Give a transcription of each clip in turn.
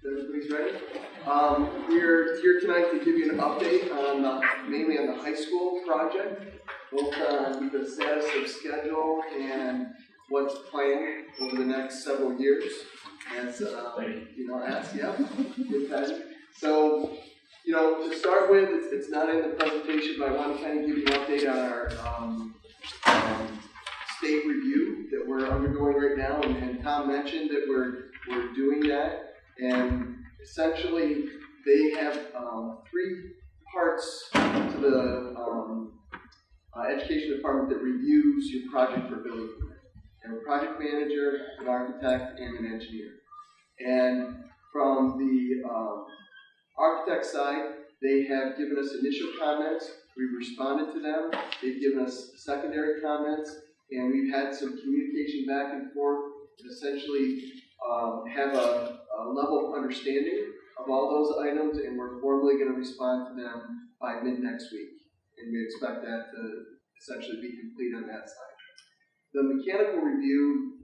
Everybody's ready? We're here tonight to give you an update on mainly on the high school project, both on the status of schedule and what's planned over the next several years. As good time. So, to start with, it's not in the presentation, but I want to kind of give you an update on our state review that we're undergoing right now, and Tom mentioned that we're doing that. And essentially, they have three parts to the education department that reviews your project for building permit. They have a project manager, an architect, and an engineer. And from the architect side, they have given us initial comments. We've responded to them. They've given us secondary comments, and we've had some communication back and forth to essentially have a level of understanding of all those items, and we're formally going to respond to them by mid-next week. And we expect that to essentially be complete on that side. The mechanical review,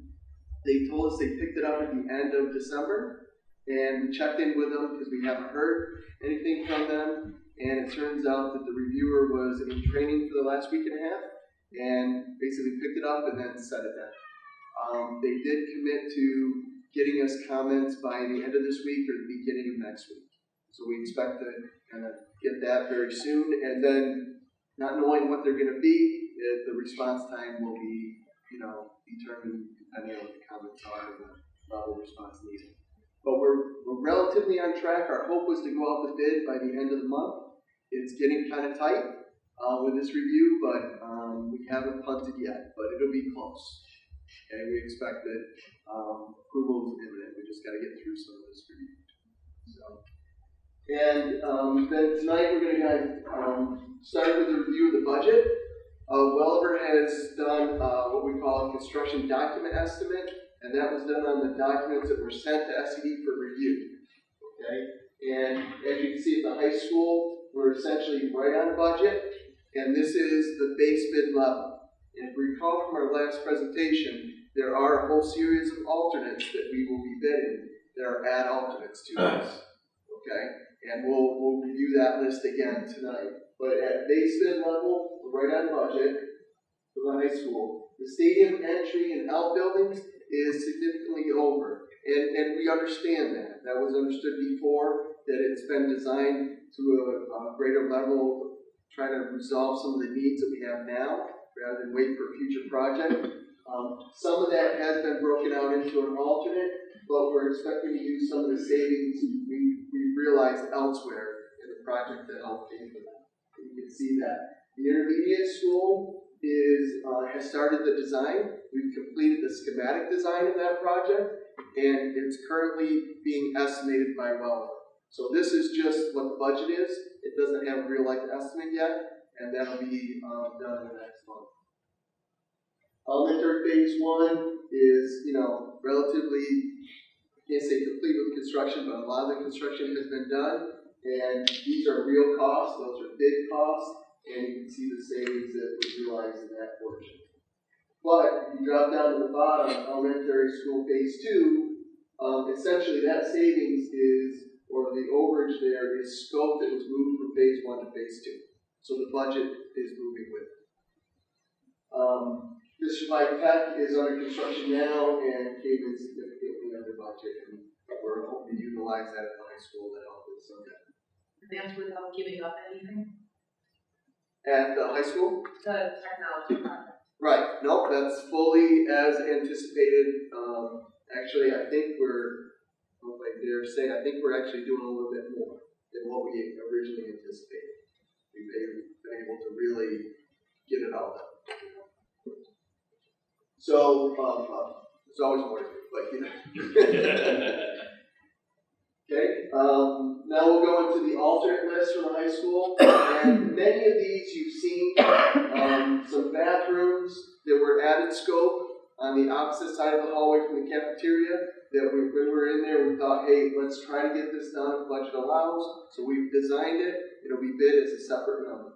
they told us they picked it up at the end of December, and we checked in with them because we haven't heard anything from them, and it turns out that the reviewer was in training for the last week and a half, and basically picked it up and then set it down. They did commit to getting us comments by the end of this week or the beginning of next week. So we expect to kind of get that very soon, and then not knowing what they're going to be, the response time will be, determined depending on what the comments are and the level of response needed. But we're relatively on track. Our hope was to go out the bid by the end of the month. It's getting kind of tight with this review, but we haven't punted yet, but it'll be close. Okay, we expect that approval is imminent. We just got to get through some of this review. And then tonight we're going to start with a review of the budget. Welliver has done what we call a construction document estimate, and that was done on the documents that were sent to SED for review. Okay, and as you can see at the high school, we're essentially right on budget, and this is the base bid level. And if you recall from our last presentation, there are a whole series of alternates that we will be bidding that are add alternates to us. Okay? And we'll review that list again tonight. But at base bid level, we're right on budget for the high school. The stadium entry and outbuildings is significantly over. And we understand that. That was understood before, that it's been designed to a greater level, trying to resolve some of the needs that we have now, rather than wait for a future project. Some of that has been broken out into an alternate, but we're expecting to use some of the savings we realized elsewhere in the project to help pay for that. You can see that. The intermediate school has started the design. We've completed the schematic design of that project, and it's currently being estimated by Welliver. So this is just what the budget is. It doesn't have a real-life estimate yet, and that'll be done in the next month. Elementary phase 1 is, relatively, I can't say complete with construction, but a lot of the construction has been done, and these are real costs. Those are bid costs, and you can see the savings that was realized in that portion. But if you drop down to the bottom, elementary school phase 2, essentially that savings or the overage there is scope that was moved from phase 1 to phase 2. So the budget is moving with it. Mr. Mike Peck is under construction now and came in significantly under budget, and we're hoping to utilize that at the high school to help with some of that. That's without giving up anything? At the high school? The technology project. Right. Nope, that's fully as anticipated. Actually, I think we're actually doing a little bit more than what we originally anticipated. We've been able to really get it all done. So, there's always more to do, but Okay, now we'll go into the alternate list for the high school. And many of these you've seen, some bathrooms that were added scope on the opposite side of the hallway from the cafeteria. That when we were in there, we thought, hey, let's try to get this done if budget allows. So we've designed it. It'll be bid as a separate number.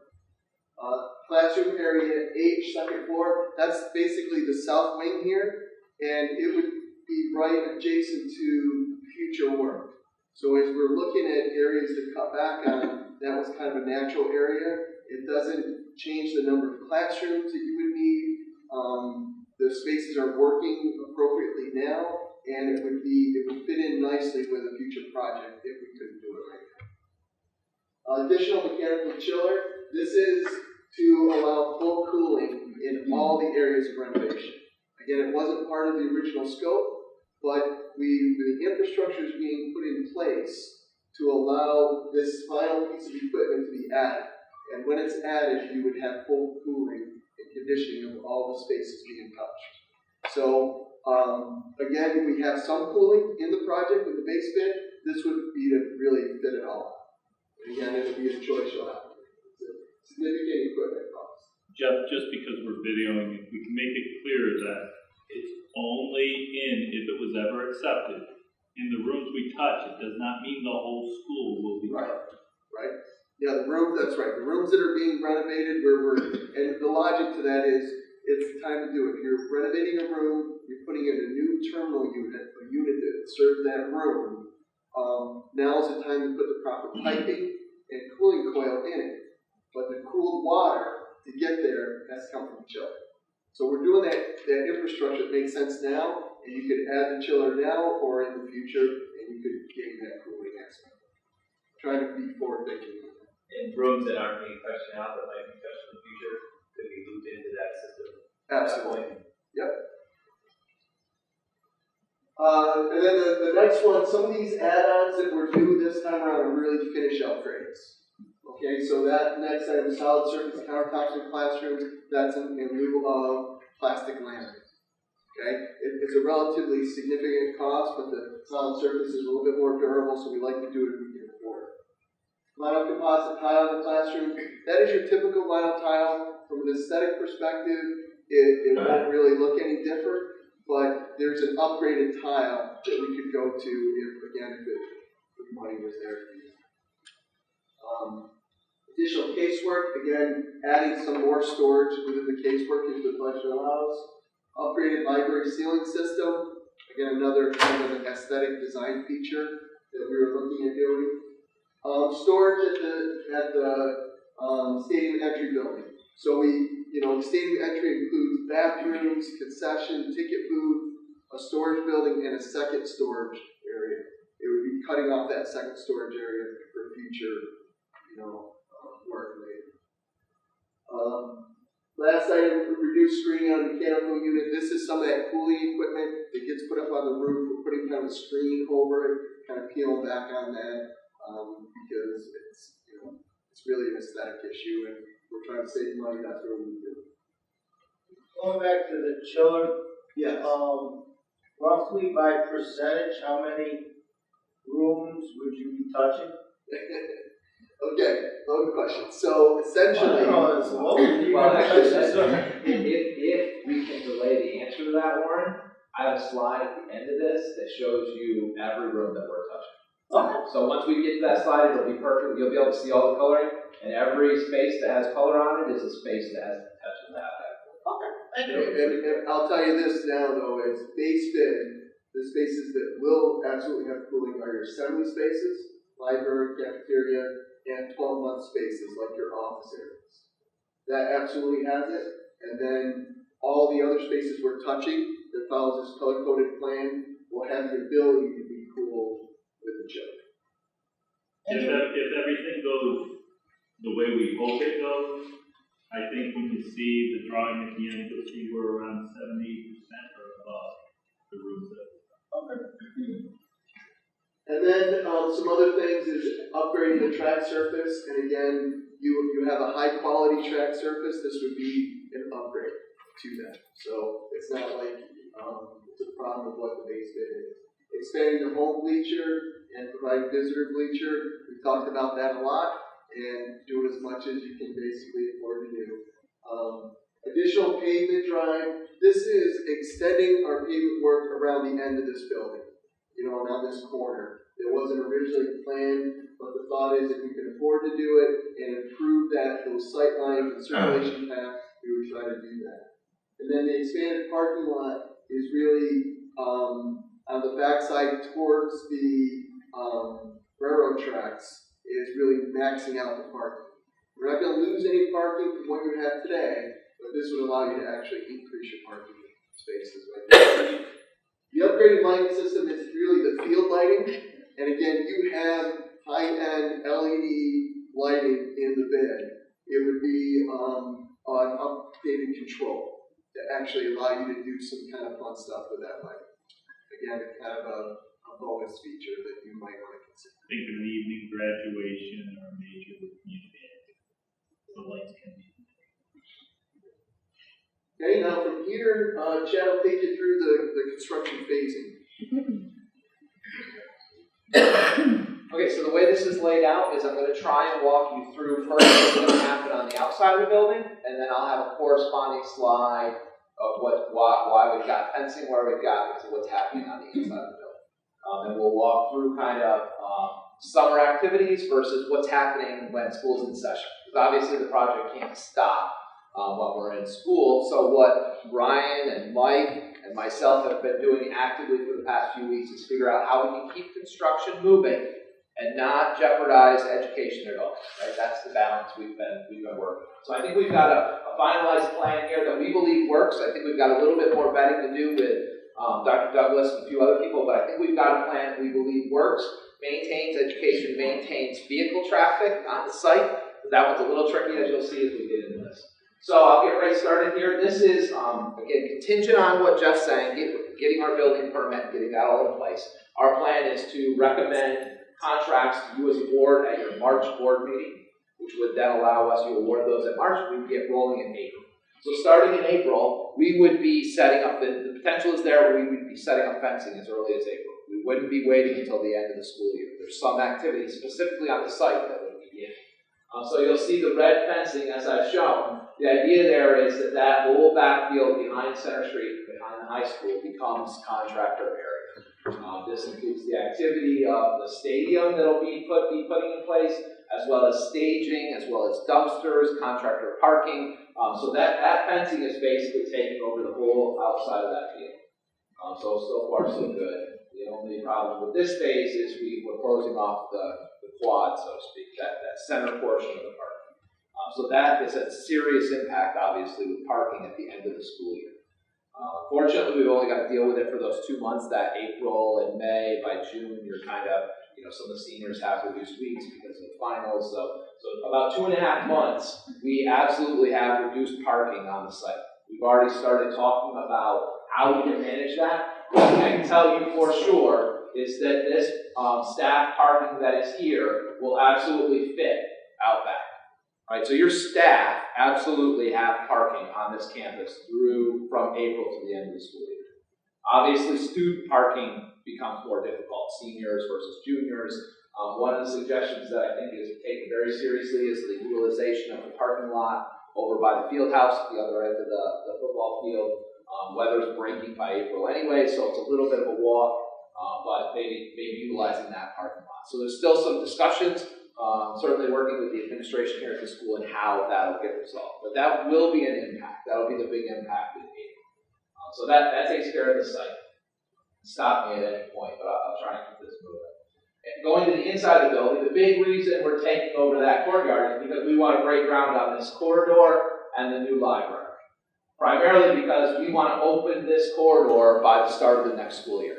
Classroom area H, second floor, that's basically the south wing here, and it would be right adjacent to future work. So as we're looking at areas to cut back on, that was kind of a natural area. It doesn't change the number of classrooms that you would need. The spaces are working appropriately now, and it would fit in nicely with a future project if we couldn't do it right now. Additional mechanical chiller. This is to allow full cooling in all the areas of renovation. Again, it wasn't part of the original scope, but the infrastructure is being put in place to allow this final piece of equipment to be added. And when it's added, you would have full cooling and conditioning of all the spaces being touched. So, again, we have some cooling in the project with the base bid. This would be to really fit it all. And again, it would be a choice you'll have. It's a significant equipment cost. Jeff, just because we're videoing, if we can make it clear that it's only if it was ever accepted. In the rooms we touch, it does not mean the whole school will be covered. Right. Yeah, that's right. The rooms that are being renovated, and the logic to that is, it's the time to do it. If you're renovating a room, you're putting in a new terminal unit, a unit that serves that room. Now is the time to put the proper piping and cooling coil in it. But the cooled water to get there has to come from the chiller. So we're doing that infrastructure that makes sense now, and you could add the chiller now or in the future, and you could gain that cooling aspect. Trying to be forward thinking. And rooms that aren't being touched now that might be touched in the future could be looped into that system. Absolutely. Yep. And then the next one, some of these add-ons that we're due this time around are really finish upgrades. Okay, so that next item, solid surface countertops in classrooms, that's in lieu of plastic laminate. Okay, it's a relatively significant cost, but the solid surface is a little bit more durable, so we like to do it if we can afford it. Vinyl composite tile in the classroom, that is your typical vinyl tile. From an aesthetic perspective, it won't really look any different, but there's an upgraded tile that we could go to if the money was there for you. Additional casework, again, adding some more storage within the casework if the budget allows. Upgraded library ceiling system, again, another kind of an aesthetic design feature that we were looking at doing. Storage at the stadium entry building. So the stadium entry includes bathrooms, concession, ticket booth, a storage building, and a second storage area. It would be cutting off that second storage area for future, work later. Last item, reduce screening on a mechanical unit. This is some of that cooling equipment that gets put up on the roof. We're putting kind of a screen over it, kind of peeling back on that because it's really an aesthetic issue, and we're trying to save money. That's what we do. Going back to the chiller, Yes. roughly by percentage, how many rooms would you be touching? Okay, loaded question. So essentially, it's low. Well, actually, if we can delay the answer to that, Warren, I have a slide at the end of this that shows you every room that we're touching. Okay. So once we get to that slide, it'll be perfect. You'll be able to see all the coloring, and every space that has color on it is a space that has touch of that. and I'll tell you this now though, is base bid, the spaces that will absolutely have cooling are your assembly spaces, library, cafeteria, and 12-month spaces like your office areas. That absolutely has it. And then all the other spaces we're touching that follows this color-coded plan will have the ability to be cooled with the chiller. If everything goes the way we hope it goes, I think we can see the drawing at the end, you'll see we're around 70% or above the rooms that. Okay. And then some other things is upgrading the track surface. And again, you have a high quality track surface. This would be an upgrade to that. So it's not like it's a problem with what the base bid is. Expanding the home bleacher and providing visitor bleacher. We talked about that a lot, and do as much as you can basically afford to do. Additional pavement drive. This is extending our pavement work around the end of this building. On this corner. It wasn't originally planned, but the thought is if we can afford to do it and improve those sight lines and circulation path, we would try to do that. And then the expanded parking lot is really on the backside towards the railroad tracks is really maxing out the parking. We're not gonna lose any parking from what you have today, but this would allow you to actually increase your parking spaces like that. The upgraded lighting system is really the field lighting, and again, you have high-end LED lighting in the bid. It would be an updated control to actually allow you to do some kind of fun stuff with that lighting. Again, kind of a bonus feature that you might want to consider. Think of an evening graduation or a major community activity. The lights can be. Okay, now from here, Chad will take you through the construction phasing. Okay, so the way this is laid out is I'm going to try and walk you through first what's going to happen on the outside of the building, and then I'll have a corresponding slide of why we've got fencing, where we've got to what's happening on the inside of the building. And we'll walk through kind of summer activities versus what's happening when school's in session. Because obviously the project can't stop when we're in school. So what Brian and Mike and myself have been doing actively for the past few weeks is figure out how we can keep construction moving and not jeopardize education at all. Right? That's the balance we've been working on. So I think we've got a finalized plan here that we believe works. I think we've got a little bit more vetting to do with Dr. Douglas and a few other people, but I think we've got a plan that we believe works, maintains education, maintains vehicle traffic on the site. That one's a little tricky, as you'll see as we get into this. So I'll get right started here. This is, again, contingent on what Jeff's saying, getting our building permit, getting that all in place. Our plan is to recommend contracts to you as a board at your March board meeting, which would then allow us to award those in March. We would get rolling in April. So starting in April, we would be setting up, the potential is there where we would be setting up fencing as early as April. We wouldn't be waiting until the end of the school year. There's some activity specifically on the site that would begin. So you'll see the red fencing as I've shown. The idea there is that whole backfield behind Center Street, behind the high school, becomes contractor area. This includes the activity of the stadium that'll be putting in place, as well as staging, as well as dumpsters, contractor parking. So that fencing is basically taking over the whole outside of that field. So far so good. The only problem with this phase is we're closing off the quad, so to speak, that center portion of the park. So that is a serious impact, obviously, with parking at the end of the school year. Fortunately, we've only got to deal with it for those 2 months, that April and May. By June, you're kind of, some of the seniors have reduced weeks because of the finals. So about 2.5 months, we absolutely have reduced parking on the site. We've already started talking about how we can manage that. What I can tell you for sure is that this staff parking that is here will absolutely fit out back. Right, so your staff absolutely have parking on this campus from April to the end of the school year. Obviously, student parking becomes more difficult, seniors versus juniors. One of the suggestions that I think is taken very seriously is the utilization of the parking lot over by the field house at the other end of the football field. Weather's breaking by April anyway, so it's a little bit of a walk, but maybe utilizing that parking lot. So there's still some discussions. Certainly working with the administration here at the school and how that'll get resolved. But that will be an impact. That'll be the big impact in April. So that takes care of the site. Stop me at any point, but I'll try and keep this moving. And going to the inside of the building, the big reason we're taking over that courtyard is because we want to break ground on this corridor and the new library. Primarily because we want to open this corridor by the start of the next school year.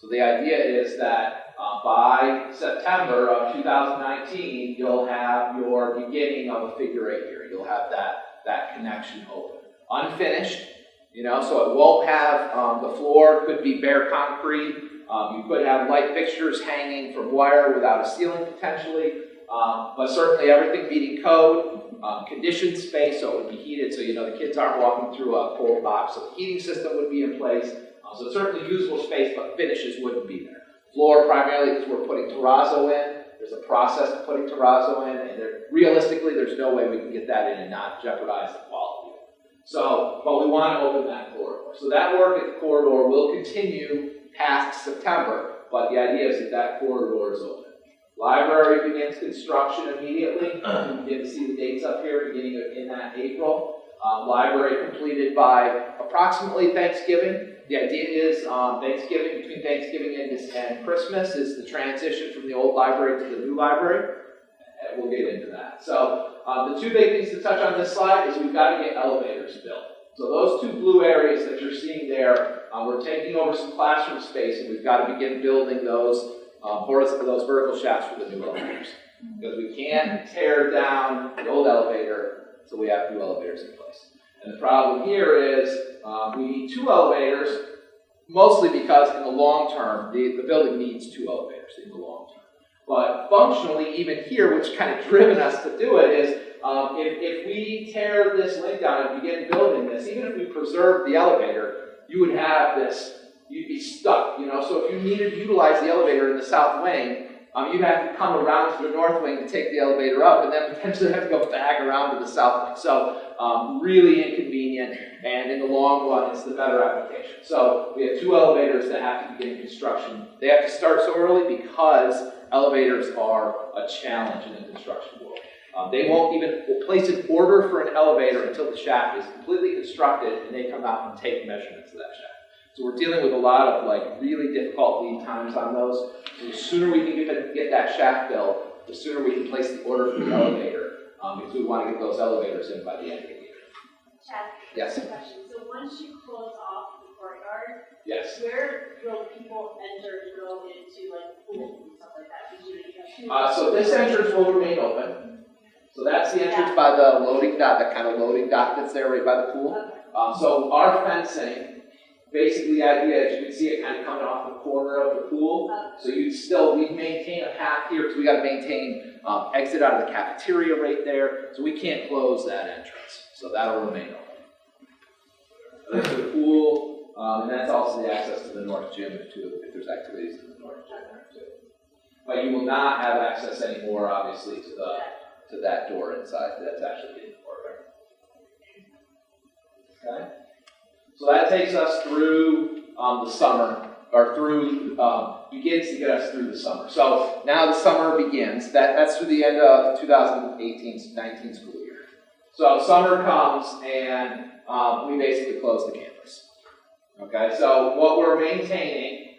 So the idea is that by September of 2019, you'll have your beginning of a figure 8 here. You'll have that connection open. Unfinished, so it won't have, the floor could be bare concrete. You could have light fixtures hanging from wire without a ceiling potentially, but certainly everything meeting code. Conditioned space, so it would be heated, so the kids aren't walking through a cold box. So the heating system would be in place. So certainly usable space, but finishes wouldn't be there. Floor primarily because we're putting terrazzo in. There's a process of putting terrazzo in, and realistically, there's no way we can get that in and not jeopardize the quality. But we want to open that corridor. So that work at the corridor will continue past September, but the idea is that corridor is open. Library begins construction immediately. You begin to see the dates up here, beginning in that April. Library completed by approximately Thanksgiving. The idea is between Thanksgiving and Christmas is the transition from the old library to the new library. And we'll get into that. So the two big things to touch on this slide is we've got to get elevators built. So those two blue areas that you're seeing there, we're taking over some classroom space, and we've got to begin building those those vertical shafts for the new elevators. Because we can't tear down the old elevator, so we have new elevators in place. And the problem here is we need two elevators, mostly because in the long term, the building needs two elevators in the long term. But functionally, even here, which kind of driven us to do it, is if we tear this link down and begin building this, even if we preserve the elevator, you would have this, you'd be stuck, you know? So if you needed to utilize the elevator in the south wing, you'd have to come around to the north wing to take the elevator up, and then potentially have to go back around to the south wing. So really inconvenient, and in the long run, it's the better application. So we have two elevators that have to begin construction. They have to start so early because elevators are a challenge in the construction world. They won't even place an order for an elevator until the shaft is completely constructed, and they come out and take measurements of that shaft. So we're dealing with a lot of really difficult lead times on those. So the sooner we can get that shaft built, the sooner we can place the order for the elevator, because we want to get those elevators in by the end of the year. Chad, Yes. question. So once you close off the courtyard, Yes. where will people enter to go into pools and stuff like that? Because you have two. So this entrance will remain open. So that's the entrance by the loading dock, that kind of loading dock that's there right by the pool. Okay. So our fencing, basically the idea is you can see it kind of coming off the corner of the pool. So we maintain a path here because we got to maintain exit out of the cafeteria right there. So we can't close that entrance. So that'll remain open. That's the pool, and that's also the access to the north gym if there's activities in the north gym there too. But you will not have access anymore, obviously, to that door inside. That's actually the door there. Okay. So that takes us through the summer, or begins to get us through the summer. So now the summer begins. That's through the end of 2018-19 school year. So summer comes and we basically close the campus. Okay, so what we're maintaining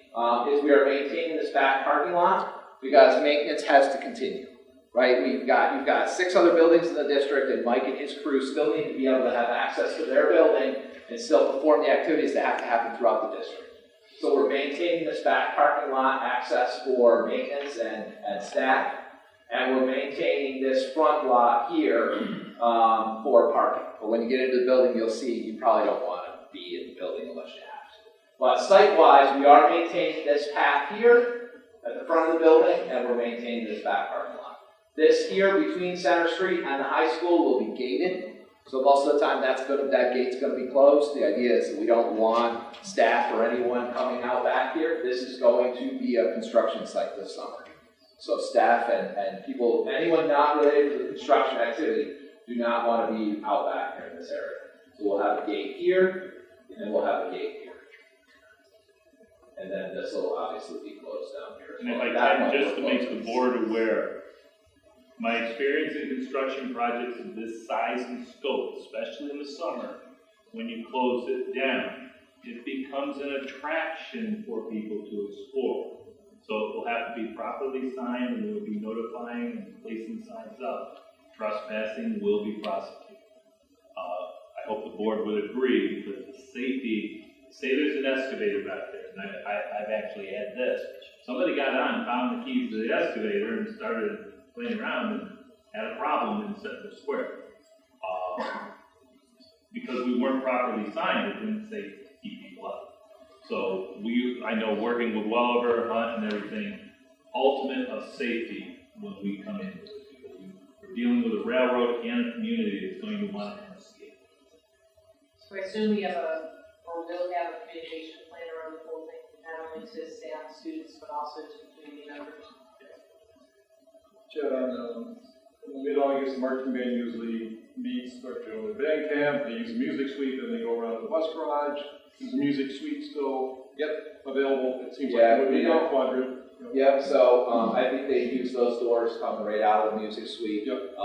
is we are maintaining this back parking lot because maintenance has to continue. Right, you've got 6 other buildings in the district, and Mike and his crew still need to be able to have access to their building and still perform the activities that have to happen throughout the district. So we're maintaining this back parking lot access for maintenance and staff, and we're maintaining this front lot here for parking. But when you get into the building, you'll see you probably don't want to be in the building unless you have to. But site-wise, we are maintaining this path here at the front of the building, and we're maintaining this back parking lot. This here between Center Street and the high school will be gated. So most of the time that gate's going to be closed. The idea is that we don't want staff or anyone coming out back here. This is going to be a construction site this summer. So staff and people, anyone not related to the construction activity, do not want to be out back here in this area. So we'll have a gate here, and we'll have a gate here. And then this will obviously be closed down here. And if I can, just to make the board aware, my experience in construction projects of this size and scope, especially in the summer, when you close it down, it becomes an attraction for people to explore. So it will have to be properly signed, and we'll be notifying and placing signs up. Trespassing will be prosecuted. I hope the board would agree, because the safety, say there's an excavator back there, and I've actually had this. Somebody got on, found the keys to the excavator, and started playing around and had a problem in Central Square. Because we weren't properly signed, it didn't say keep people out. So I know working with Welliver, Hunt, and everything, ultimate of safety when we come in. We're dealing with a railroad and a community that's going to want to escape. So I assume we will have a communication plan around the whole thing, not only to staff, students, but also to community members. Chad, on mid-August, marching band usually meets, or the band camp, they use a music suite, then they go around to the bus garage. Is the music suite still available? It seems like it would be a quadrant. Yep, so I think they use those doors coming right out of the music suite. Yep.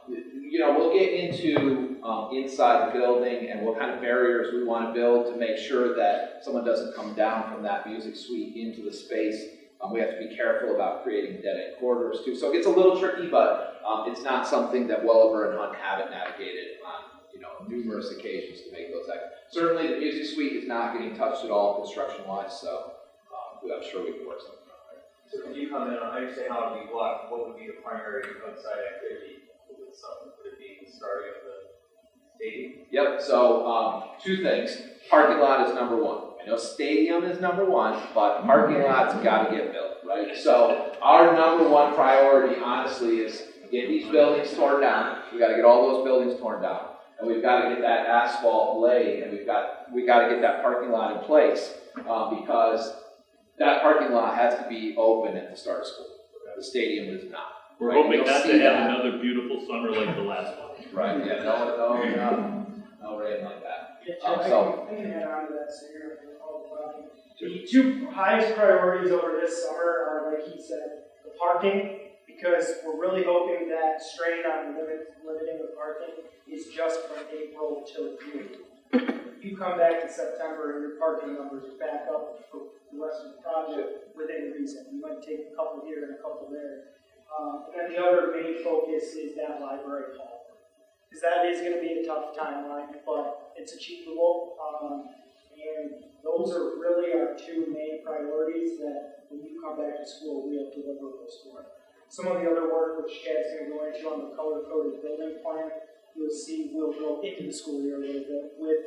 You know, we'll get into inside the building and what kind of barriers we want to build to make sure that someone doesn't come down from that music suite into the space. We have to be careful about creating dead-end corridors too. So it gets a little tricky, but it's not something that Welliver and Hunt haven't navigated on, you know, numerous occasions to make those acts. Certainly the music suite is not getting touched at all construction-wise, so I'm sure we can work something out there. So could you comment on, I understand how it would be blocked, what would be the primary outside activity? Would it be the starting of the stadium? Yep, so two things. Parking lot is number one. I know stadium is number one, but parking lot's gotta get built, right? So our number one priority, honestly, is get these buildings torn down. We gotta get all those buildings torn down. And we've gotta get that asphalt laid, and we gotta get that parking lot in place, because that parking lot has to be open at the start of school. The stadium is not. We're Right, hoping you'll not see to that. have another beautiful summer like the last one. Right, yeah, no rain like that. Yeah, So- I can add on to that, so you're all talking. The two highest priorities over this summer are, like he said, the parking, because we're really hoping that strain on limiting the parking is just from April till June. If you come back in September and your parking numbers are back up for the rest of the project within reason, you might take a couple here and a couple there. And then the other main focus is that library hall. Because that is going to be a tough timeline, but it's achievable. And those are really our two main priorities that when you come back to school, we have deliverables for. Some of the other work, which Chad's going to go into on the color-coded building plan, you'll see we'll go into the school year a little bit with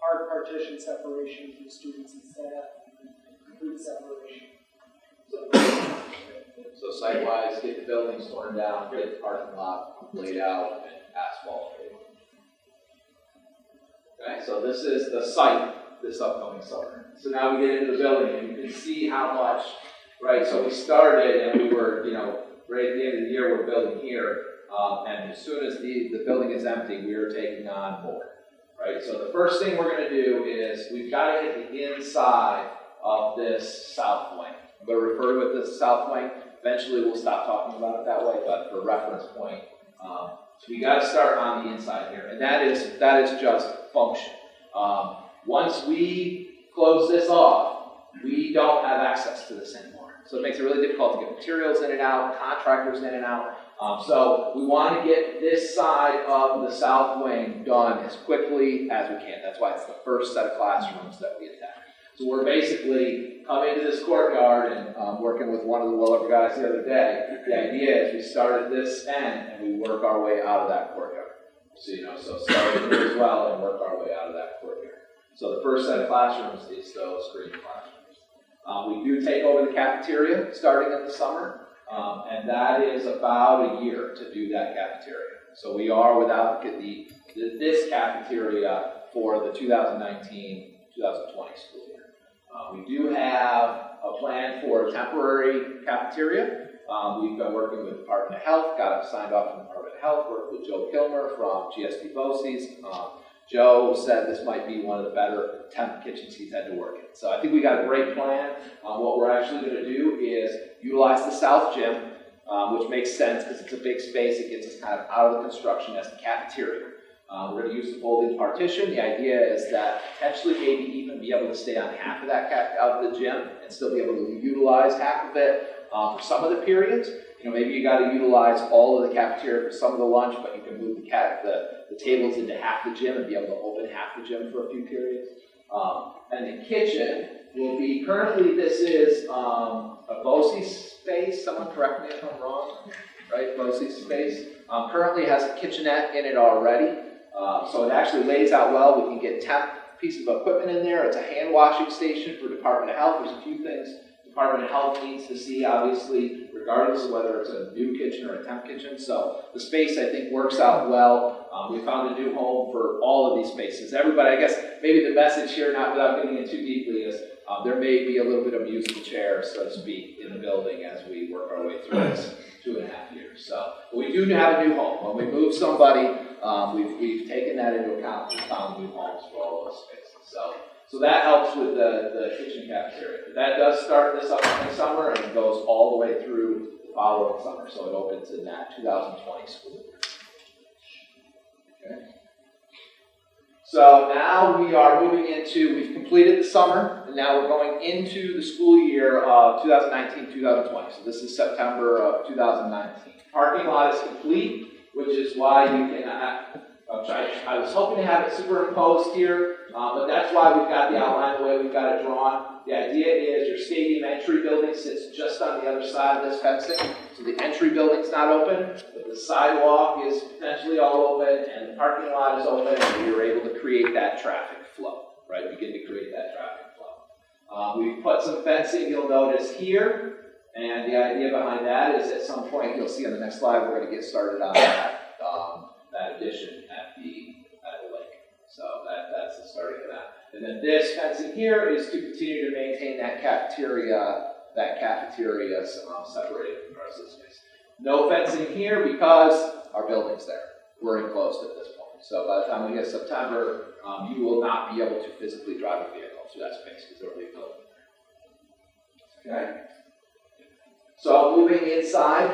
hard partition separation for students and staff, and complete separation. So site-wise, get the buildings torn down, get the parking lot laid out, and asphalt. Okay, so this is the site this upcoming summer. So now we get into the building, and you can see how much, right? So we started, and we were, you know, right at the end of the year, we're building here, and as soon as the building is empty, we are taking on more, right? So the first thing we're going to do is we've got to hit the inside of this south wing. I'm going to refer to it as the south wing. Eventually, we'll stop talking about it that way, but for reference point, so we got to start on the inside here, and that is just function. Once we close this off, we don't have access to this anymore. So it makes it really difficult to get materials in and out, contractors in and out. So we want to get this side of the south wing done as quickly as we can. That's why it's the first set of classrooms that we attack. So we're basically coming to this courtyard and working with one of the Welliver guys the other day. The idea is we start at this end and we work our way out of that courtyard. So, you know, so start here as well and work our way out of that courtyard. So the first set of classrooms is those green classrooms. We do take over the cafeteria starting in the summer, and that is about a year to do that cafeteria. So we are without this cafeteria for the 2019-2020 school year. We do have a plan for a temporary cafeteria. We've been working with the Department of Health, got it signed off from the Department of Health, worked with Joe Kilmer from GSD BOCES. Joe said this might be one of the better temp kitchens he's had to work in. So I think we got a great plan. What we're actually going to do is utilize the south gym, which makes sense because it's a big space. It gets us kind of out of the construction as the cafeteria. We're going to use the folding partition. The idea is that potentially maybe even be able to stay on half of that of the gym and still be able to utilize half of it for some of the periods. You know, maybe you got to utilize all of the cafeteria for some of the lunch, but you can move the tables into half the gym and be able to open half the gym for a few periods. And the kitchen will be, currently this is a BOCES space. Someone correct me if I'm wrong, right? BOCES space. Currently has a kitchenette in it already. So it actually lays out well. We can get 10 pieces of equipment in there. It's a hand washing station for Department of Health. There's a few things Department of Health needs to see, obviously, regardless of whether it's a new kitchen or a temp kitchen. So the space, I think, works out well. We found a new home for all of these spaces. Everybody, I guess, maybe the message here, not without getting in too deeply, is there may be a little bit of musical chairs, so to speak, in the building as we work our way through this 2.5 years. So we do have a new home. When we move somebody, we've taken that into account and found new homes for all those spaces. So that helps with the kitchen cafeteria. But that does start this upcoming summer and goes all the way through the following following summer, so it opens in that 2020 school year. Okay. So now we are moving into, we've completed the summer, and now we're going into the school year of 2019-2020. So this is September of 2019. Parking lot is complete, which is why you can, I was hoping to have it superimposed here, but that's why we've got the outline the way we've got it drawn. The idea is your stadium entry building sits just on the other side of this fencing, so the entry building's not open, but the sidewalk is potentially all open, and the parking lot is open, and you're able to create that traffic flow, right? Begin to create that traffic flow. We've put some fencing, you'll notice here, and the idea behind that is at some point, you'll see on the next slide, we're going to get started on that addition at the lake. So that's the starting of that. And then this fencing here is to continue to maintain that cafeteria separated from the rest of the space. No fencing here because our building's there. We're enclosed at this point. So by the time we get September, you will not be able to physically drive a vehicle through that space because there will be a building there. Okay? So moving inside,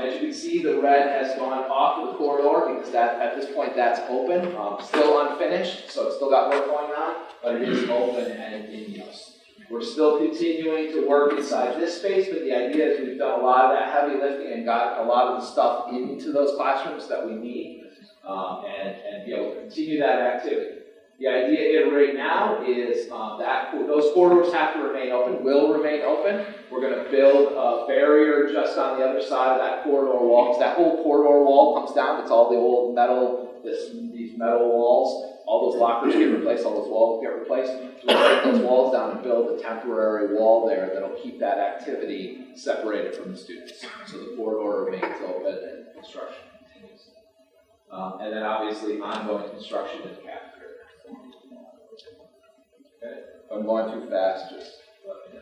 as you can see, the red has gone off of the corridor because at this point that's open, still unfinished, so it's still got work going on, but it is open and in use. We're still continuing to work inside this space, but the idea is we've done a lot of that heavy lifting and got a lot of the stuff into those classrooms that we need, and be able to continue that activity. The idea right now is that those corridors have to remain open, will remain open. We're going to build a barrier just on the other side of that corridor wall, because that whole corridor wall comes down. It's all the old metal, these metal walls. All those lockers get replaced, all those walls get replaced. So we'll take those walls down and build a temporary wall there that'll keep that activity separated from the students. So the corridor remains open and construction continues. And then obviously ongoing construction in the cafeteria. Okay. If I'm going too fast, just let me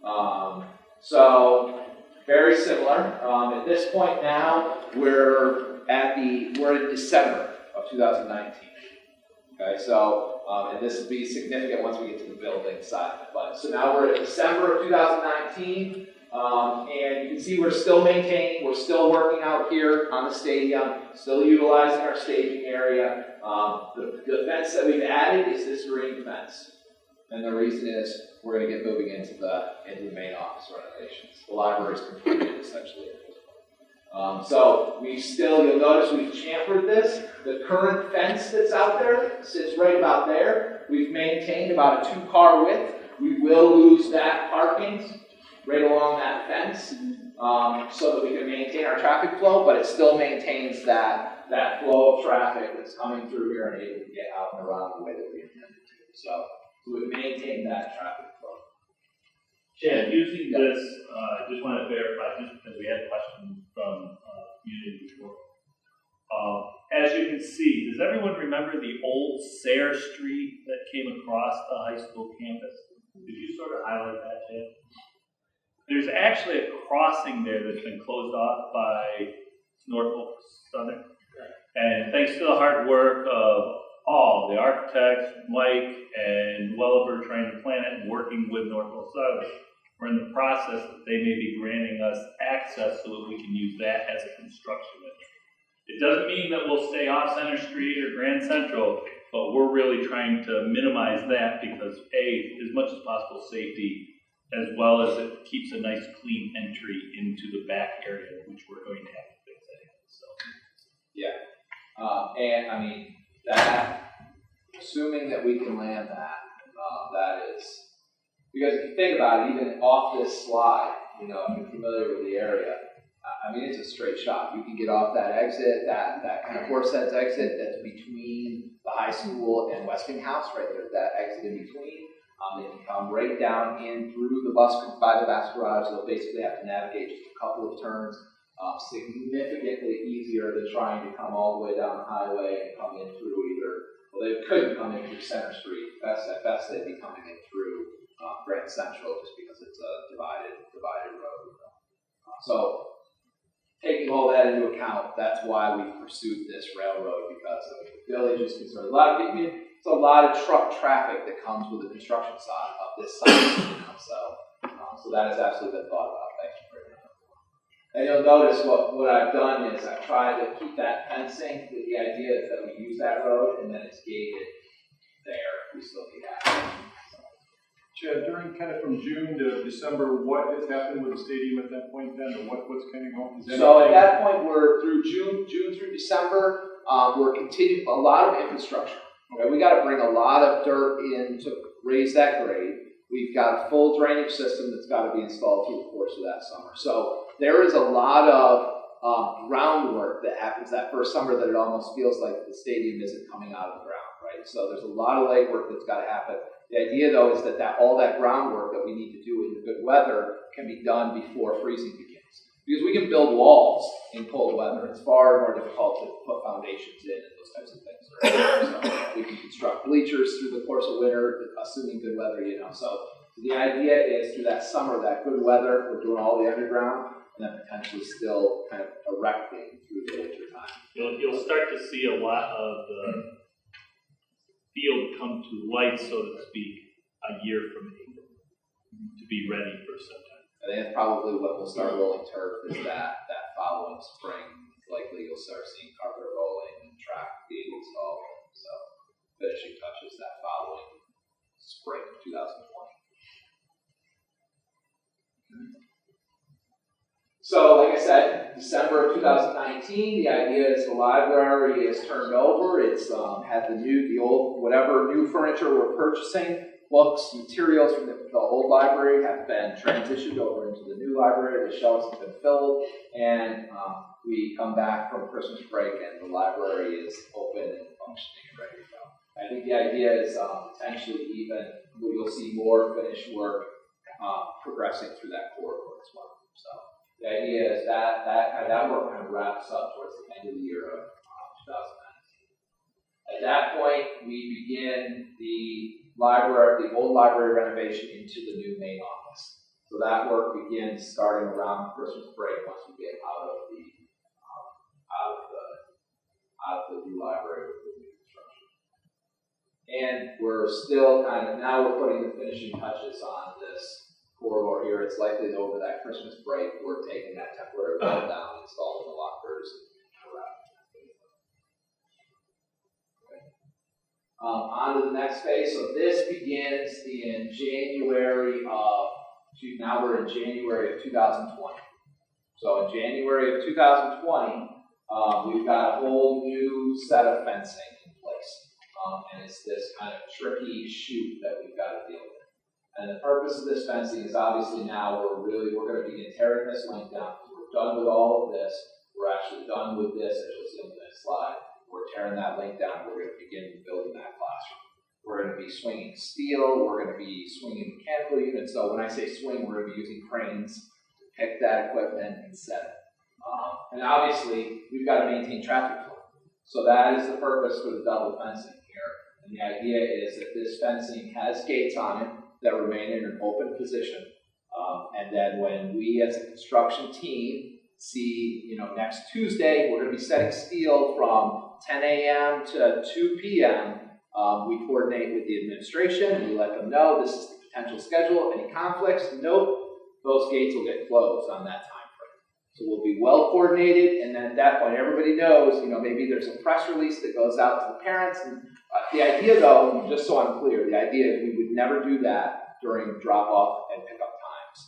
know. So very similar. At this point now, we're in December of 2019. Okay, so and this will be significant once we get to the building side of it. But so now we're in December of 2019. And you can see we're still maintaining, we're still working out here on the stadium, still utilizing our staging area. The fence that we've added is this green fence. And the reason is we're going to get moving into the main office renovations. The library is completed essentially. So you'll notice we've chamfered this. The current fence that's out there sits right about there. We've maintained about a 2-car width. We will lose that parking right along that fence, so that we can maintain our traffic flow, but it still maintains that flow of traffic that's coming through here and able to get out and around the way that we intended to. So we maintain that traffic flow. Chad, using this, I just want to verify, just because we had questions from community before. As you can see, does everyone remember the old Sayre Street that came across the high school campus? Did you sort of highlight that, Chad? There's actually a crossing there that's been closed off by Norfolk Southern. And thanks to the hard work of all the architects, Mike and Welliver trying to plan it and working with Norfolk Southern, we're in the process that they may be granting us access so that we can use that as a construction entry. It doesn't mean that we'll stay off Center Street or Grand Central, but we're really trying to minimize that because as much as possible safety, as well as it keeps a nice clean entry into the back area, which we're going to have to fix anyway. So. Yeah, and I mean, that, assuming that we can land that, that is, because if you think about it, even off this slide, if you're familiar with the area, I mean, it's a straight shot. You can get off that exit, that kind of horse-heads exit that's between the high school and Westinghouse, right there, that exit in between. They can come right down in through the bus by the bus garage. They'll basically have to navigate just a couple of turns. Significantly easier than trying to come all the way down the highway and come in through they couldn't come in through Center Street. At best they'd be coming in through Grand Central just because it's a divided road. So taking all that into account, that's why we pursued this railroad, because of the village is concerned. It's a lot of truck traffic that comes with the construction side of this side. So that has absolutely been thought about. Thank you for that. And you'll notice what I've done is I've tried to keep that fencing, with the idea is that we use that road and then it's gated there, we still need that. Chad, during kind of from June to December, what has happened with the stadium at that point then, or what's coming home? So at that point, we're through June through December, we're continuing a lot of infrastructure. Okay, we gotta bring a lot of dirt in to raise that grade. We've got a full drainage system that's gotta be installed through the course of that summer. So there is a lot of groundwork that happens that first summer that it almost feels like the stadium isn't coming out of the ground, right? So there's a lot of legwork that's gotta happen. The idea though is that all that groundwork that we need to do in the good weather can be done before freezing begins. Because we can build walls in cold weather, it's far more difficult to put foundations in and those types of things. Right? So we can construct bleachers through the course of winter, assuming good weather, you know. So the idea is through that summer, that good weather, we're doing all the underground, and then potentially still kind of erecting through the winter time. You'll start to see a lot of the field come to light, so to speak, a year from April, to be ready for September. I think that's probably what we'll start rolling turf is that following spring. Likely you'll start seeing carpet rolling and track being installed. So finishing touches that following spring of 2020. So like I said, December of 2019, the idea is the library is turned over. It's had the old, whatever new furniture we're purchasing. Books, materials from the old library have been transitioned over into the new library. The shelves have been filled, and we come back from Christmas break, and the library is open and functioning and ready to go. I think the idea is potentially even you'll see more finished work progressing through that corridor as well. So the idea is that work kind of wraps up towards the end of the year of 2019. At that point, we begin the old library renovation into the new main office. So that work begins starting around Christmas break once we get out of the new library with the new construction. And we're still now we're putting the finishing touches on this corridor here. It's likely that over that Christmas break, we're taking that temporary wall down, installing the lockers, and on to the next phase. So this begins in January of, now we're in January of 2020. So in January of 2020, we've got a whole new set of fencing in place. And it's this kind of tricky chute that we've got to deal with. And the purpose of this fencing is obviously now we're going to begin tearing this link down. We're done with all of this. We're actually done with this, as you'll see on the next slide. We're tearing that link down. We're going to begin building that classroom. We're going to be swinging steel. We're going to be swinging mechanical units. So when I say swing, we're going to be using cranes to pick that equipment and set it. And obviously, we've got to maintain traffic flow. So that is the purpose for the double fencing here. And the idea is that this fencing has gates on it that remain in an open position. And then when we as a construction team see, next Tuesday, we're going to be setting steel from 10 a.m. to 2 p.m. We coordinate with the administration and we let them know this is the potential schedule. Any conflicts? Nope. Those gates will get closed on that time frame. So we'll be well coordinated, and then at that point, everybody knows, maybe there's a press release that goes out to the parents. And the idea, though, just so I'm clear, the idea is we would never do that during drop-off and pick-up times,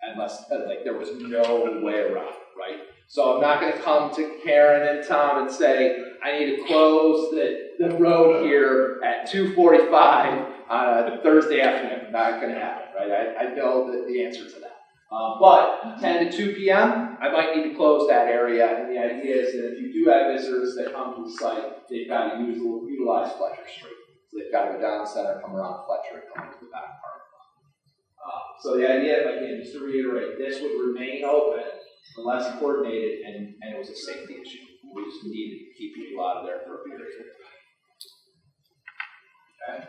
unless there was no way around it, right? So I'm not going to come to Karen and Tom and say, I need to close the road here at 2:45 on a Thursday afternoon. Not going to happen, right? I know the answer to that. But 10 to 2 p.m., I might need to close that area, and the idea is that if you do have visitors that come to the site, they've got to utilize Fletcher Street. So they've got to go down the center, come around Fletcher, and come to the back part. So the idea, again, just to reiterate, this would remain open unless coordinated, and it was a safety issue. We just needed to keep people out of there for a period of time. Okay.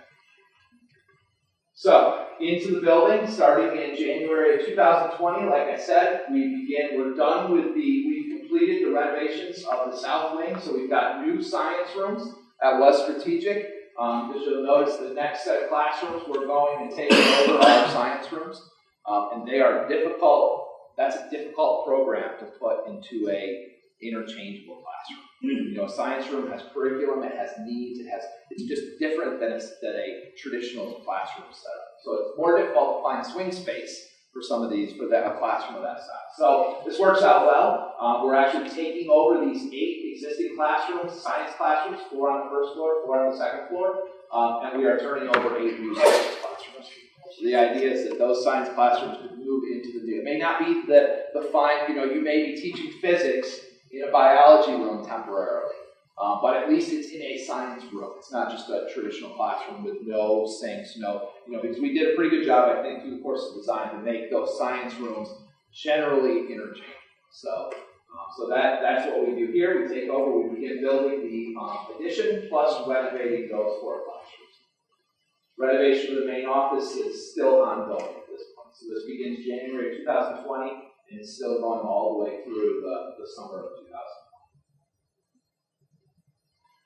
So, into the building, starting in January of 2020, like I said, we're done with we've completed the renovations of the south wing, so we've got new science rooms. That was strategic, because you'll notice the next set of classrooms we're going and taking over our science rooms, and they are difficult. that's a difficult program to put into a interchangeable classroom. You know, a science room has curriculum, it has needs, it's just different than a traditional classroom setup. So it's more difficult to find swing space for some of these, for a classroom of that size. So this works out well. We're actually taking over these 8 existing classrooms, science classrooms, 4 on the first floor, 4 on the second floor, and we are turning over 8 new science classrooms. So the idea is that those science classrooms could move into the new. It may not be the fine, you know, you may be teaching physics in a biology room temporarily, but at least it's in a science room. It's not just a traditional classroom with no sinks, because we did a pretty good job, I think, through the course of design to make those science rooms generally interchangeable. So that's what we do here. We take over, we begin building the addition plus renovating those 4 classrooms. Renovation of the main office is still ongoing at this point. So this begins January 2020 and it's still going all the way through the summer of 2020.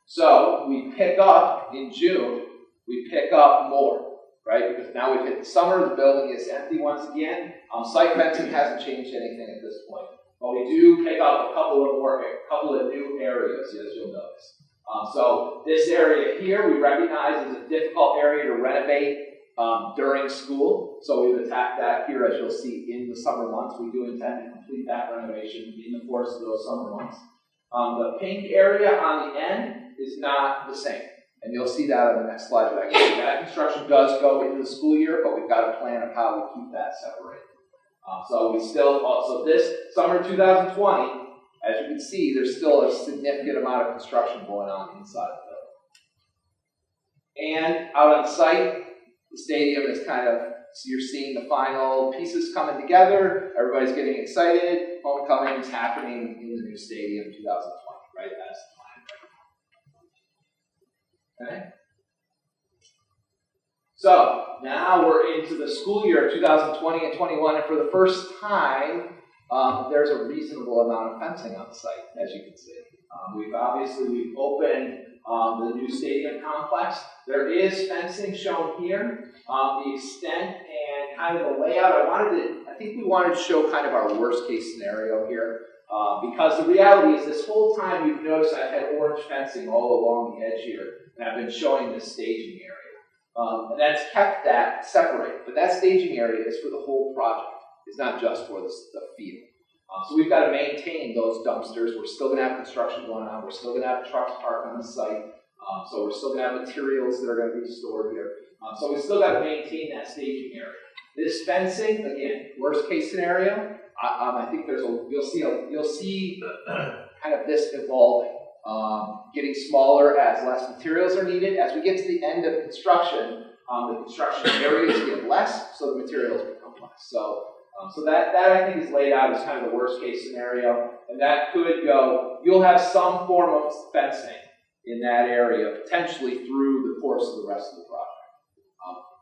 So we pick up in June, we pick up more, right? Because now we've hit the summer, the building is empty once again. Site fencing hasn't changed anything at this point. But we do pick up a couple of new areas, as you'll notice. So this area here we recognize is a difficult area to renovate during school. So we've attacked that here, as you'll see in the summer months. We do intend to complete that renovation in the course of those summer months. The pink area on the end is not the same. And you'll see that on the next slide. But actually, that construction does go into the school year, but we've got a plan of how we keep that separated. So this summer 2020, as you can see, there's still a significant amount of construction going on inside the building. And out on site, the stadium is so you're seeing the final pieces coming together, everybody's getting excited, homecoming is happening in the new stadium 2020, right? That's the plan. Okay? So, now we're into the school year of 2020 and 21, and for the first time, there's a reasonable amount of fencing on the site, as you can see. We've opened the new stadium complex. There is fencing shown here. The extent and kind of the layout, I think we wanted to show kind of our worst case scenario here. Because the reality is this whole time you've noticed I've had orange fencing all along the edge here, and I've been showing this staging area. And that's kept that separated. But that staging area is for the whole project. It's not just for the field. So we've got to maintain those dumpsters. We're still going to have construction going on. We're still going to have trucks parked on the site. So we're still going to have materials that are going to be stored here. So we still got to maintain that staging area. This fencing, again, worst case scenario. I think you'll see kind of this evolving, getting smaller as less materials are needed. As we get to the end of construction, the construction areas get less, so the materials become less. So that I think is laid out as kind of the worst case scenario, and that could go. You'll have some form of fencing in that area potentially through the course of the rest of the project,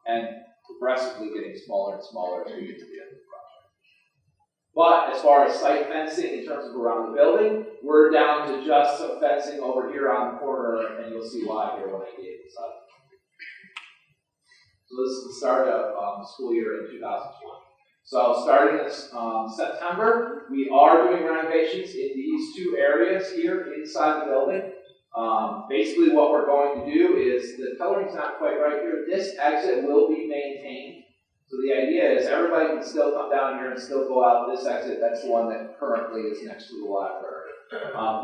and progressively getting smaller and smaller as we get to the end of the project. But as far as site fencing in terms of around the building, we're down to just some fencing over here on the corner, and you'll see why here when I get inside. So this is the start of the school year in 2020. So starting this September, we are doing renovations in these 2 areas here inside the building. Basically what we're going to do is, the coloring's not quite right here, this exit will be maintained. So the idea is everybody can still come down here and still go out this exit. That's the one that currently is next to the library.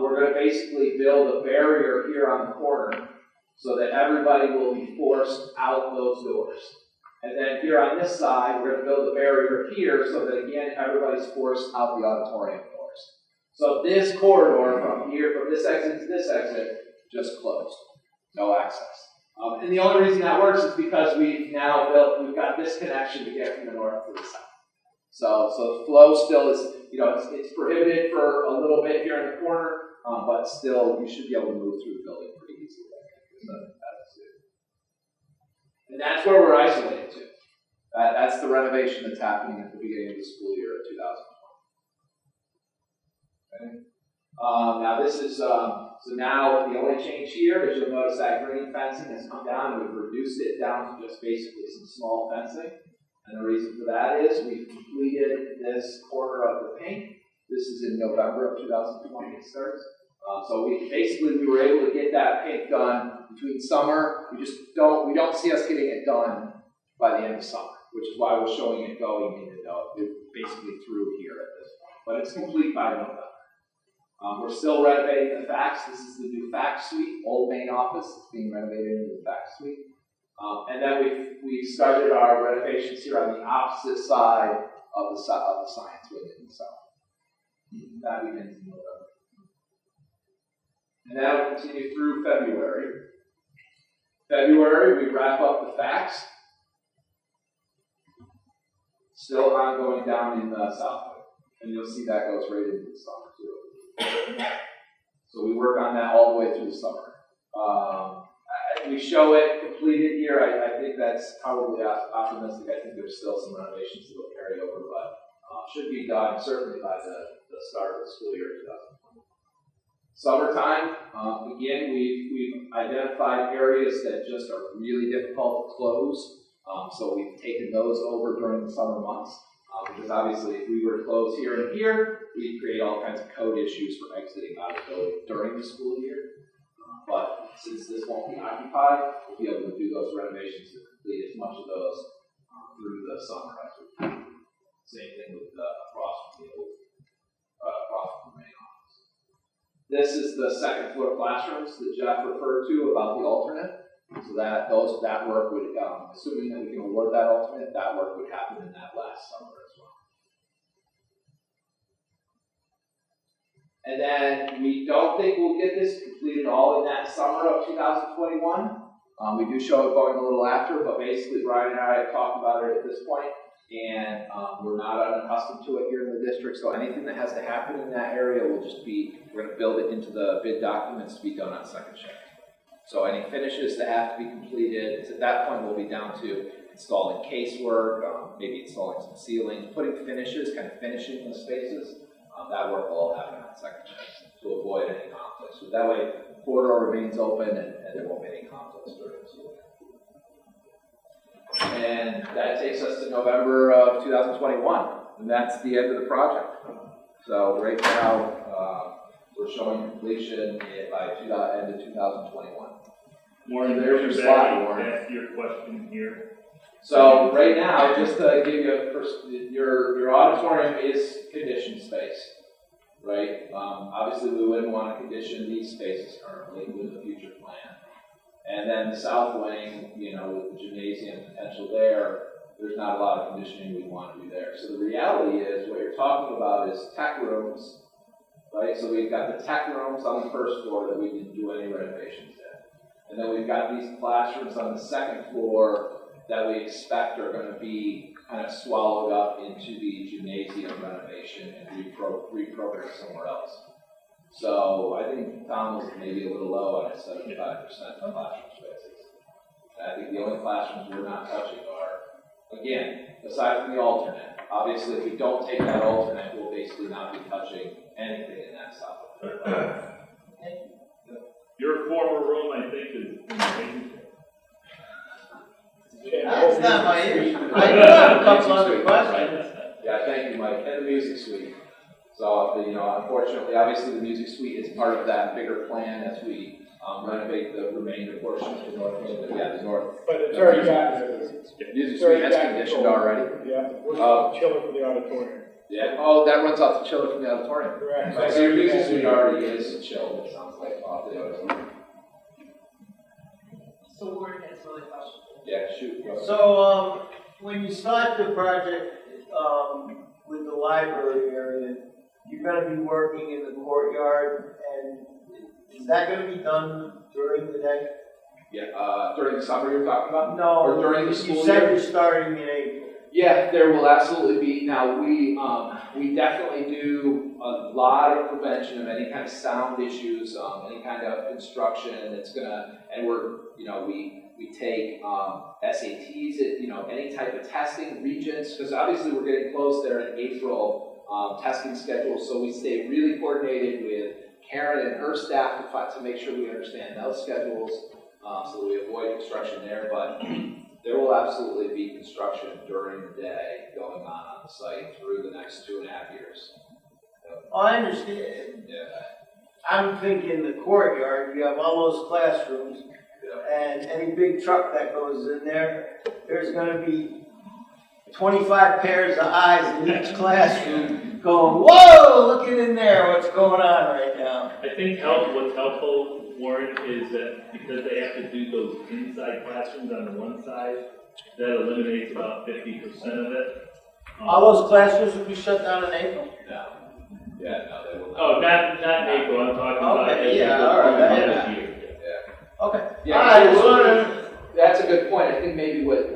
We're going to basically build a barrier here on the corner so that everybody will be forced out those doors. And then here on this side, we're going to build a barrier here so that, again, everybody's forced out the auditorium doors. So this corridor from here, from this exit to this exit, just closed. No access. And the only reason that works is because we've got this connection to get from the north to the south. So the flow still is, it's prohibited for a little bit here in the corner, but still you should be able to move through the building pretty easily. And that's where we're isolated to. That's the renovation that's happening at the beginning of the school year of 2020. Okay. Now this is, so now the only change here is you'll notice that green fencing has come down and we've reduced it down to just basically some small fencing. And the reason for that is we've completed this quarter of the paint. This is in November of 2020 it starts. So we were able to get that paint done between summer. We don't see us getting it done by the end of summer, which is why we're showing it going into basically through here at this point. But it's complete by November. We're still renovating the fax. This is the new fax suite, old main office. It's being renovated into the fax suite. And then we started our renovations here on the opposite side of the science wing in the south. That begins in November. And that will continue through February. February, we wrap up the fax. Still ongoing down in the south wing. And you'll see that goes right into the summer too. So we work on that all the way through the summer. We show it completed here. I think that's probably optimistic. I think there's still some renovations that will carry over, but should be done certainly by the start of the school year 2020. Summertime, again, we've identified areas that just are really difficult to close. So we've taken those over during the summer months. Because obviously if we were to close here and here, we'd create all kinds of code issues for exiting out of the building during the school year. But since this won't be occupied, we'll be able to do those renovations to complete as much of those through the summer as we can. Same thing with across from the main office. This is the second floor classrooms that Jeff referred to about the alternate. So that work would, assuming that we can award that alternate, that work would happen in that last summer as well. And then we don't think we'll get this completed all in that summer of 2021. We do show it going a little after, but basically Brian and I have talked about it at this point, and we're not unaccustomed to it here in the district, so anything that has to happen in that area will just be, we're going to build it into the bid documents to be done on second shift. So any finishes that have to be completed, at that point we'll be down to installing casework, maybe installing some ceiling, putting finishes, kind of finishing the spaces. That work will all happen on second shift to avoid any conflicts. So that way, the corridor remains open and there won't be any conflicts during the school year. And that takes us to November of 2021, and that's the end of the project. So right now, we're showing completion by end of 2021. Warren, there's your slide, Warren. Ask your question here. So right now, just to give you your auditorium is conditioned space, right? Obviously, we wouldn't want to condition these spaces currently with the future plan. And then the south wing, with the gymnasium potential there's not a lot of conditioning we want to do there. So the reality is, what you're talking about is tech rooms, right? So we've got the tech rooms on the first floor that we didn't do any renovations in. And then we've got these classrooms on the second floor that we expect are going to be kind of swallowed up into the gymnasium renovation and reprogrammed somewhere else. So I think Tom was maybe a little low on his 75% of classroom spaces. And I think the only classrooms we're not touching are, again, aside from the alternate. Obviously, if we don't take that alternate, we'll basically not be touching anything in that south. Your former room, I think, is in the basement. That's not my issue. I do have a couple other questions. Yeah, thank you, Mike. And the music suite. So, unfortunately, obviously the music suite is part of that bigger plan as we renovate the remainder portions of the north wing. The north. But it's already got music suite has conditioned already. Yeah, we're chilling for the auditorium. Yeah. Oh, that runs off the chiller from the auditorium. Correct. Right, so your music suite already is chilled. It sounds like off the auditorium. So Warren has another question. Yeah, shoot. Go. So, when you start the project, with the library area, you're gonna be working in the courtyard, and is that gonna be done during the day? Yeah, during the summer you're talking about? No. Or during the school You said year? you're starting in April. Yeah, there will absolutely be. Now, we definitely do a lot of prevention of any kind of sound issues, any kind of construction that's gonna, and we take SATs, any type of testing, regents, because obviously we're getting close there in April, testing schedules, so we stay really coordinated with Karen and her staff to make sure we understand those schedules, so that we avoid construction there, but There will absolutely be construction during the day going on the site through the next 2.5 years. Oh, I understand. Yeah. I'm thinking the courtyard, you have all those classrooms, and any big truck that goes in there, there's gonna be 25 pairs of eyes in each classroom going, whoa, look at in there, what's going on right now? I think what's helpful, Warren, is that because they have to do those inside classrooms on the one side, that eliminates about 50% of it. All those classrooms will be shut down in April? No. Yeah, no, they will not. Oh, not in April, I'm talking about. Okay, as we yeah, go all right, through yeah. this year. Okay. Yeah, All right, there will so- be- that's a good point. I think maybe what,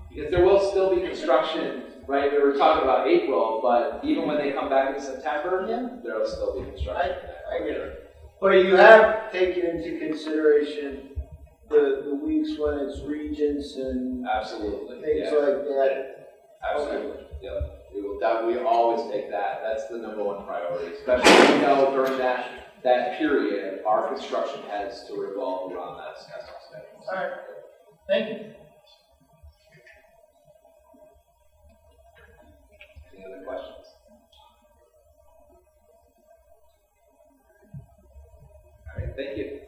because there will still be construction, right? We were talking about April, but even when they come back in September, there will still be construction. I get it. But you have taken into consideration the weeks when it's regents and Absolutely, things yeah. like that. Absolutely, yep. We always take that. That's the number one priority, especially when we know during that period, our construction has to revolve around that schedule. All right, thank you. Any other questions? All right, thank you.